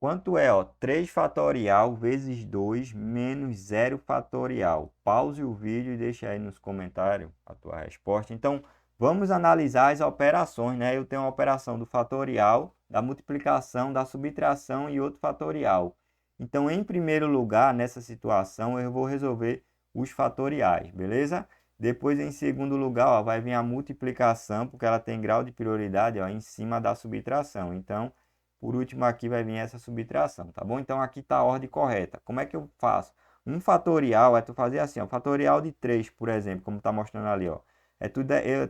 Quanto é, ó, 3 fatorial vezes 2 menos 0 fatorial? Pause o vídeo e deixe aí nos comentários a tua resposta. Então, vamos analisar as operações, né? Eu tenho a operação do fatorial, da multiplicação, da subtração e outro fatorial. Então, em primeiro lugar, nessa situação, eu vou resolver os fatoriais, beleza? Depois, em segundo lugar, ó, vai vir a multiplicação, porque ela tem grau de prioridade, ó, em cima da subtração. Então, por último, aqui vai vir essa subtração, tá bom? Então, aqui está a ordem correta. Como é que eu faço? Um fatorial é tu fazer assim, ó, fatorial de 3, por exemplo, como está mostrando ali, ó.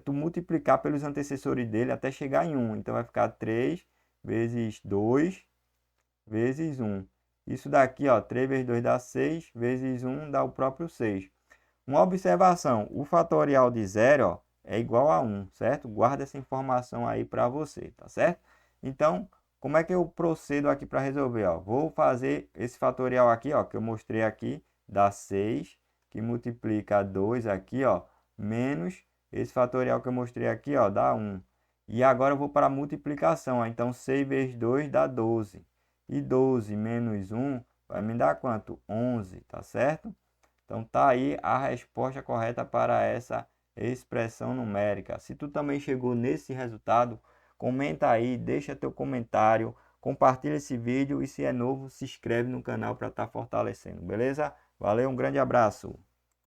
Tu multiplicar pelos antecessores dele até chegar em 1. Então, vai ficar 3 vezes 2 vezes 1. Isso daqui, ó, 3 vezes 2 dá 6, vezes 1 dá o próprio 6. Uma observação, o fatorial de 0, ó, é igual a 1, certo? Guarda essa informação aí para você, tá certo? Então, como é que eu procedo aqui para resolver? Ó? Vou fazer esse fatorial aqui, ó, que eu mostrei aqui, dá 6, que multiplica 2 aqui, ó, menos esse fatorial que eu mostrei aqui, ó, dá 1. E agora eu vou para a multiplicação, ó. Então 6 vezes 2 dá 12. E 12 menos 1 vai me dar quanto? 11, tá certo? Então tá aí a resposta correta para essa expressão numérica. Se tu também chegou nesse resultado, comenta aí, deixa teu comentário, compartilha esse vídeo e se é novo, se inscreve no canal para estar fortalecendo, beleza? Valeu, um grande abraço.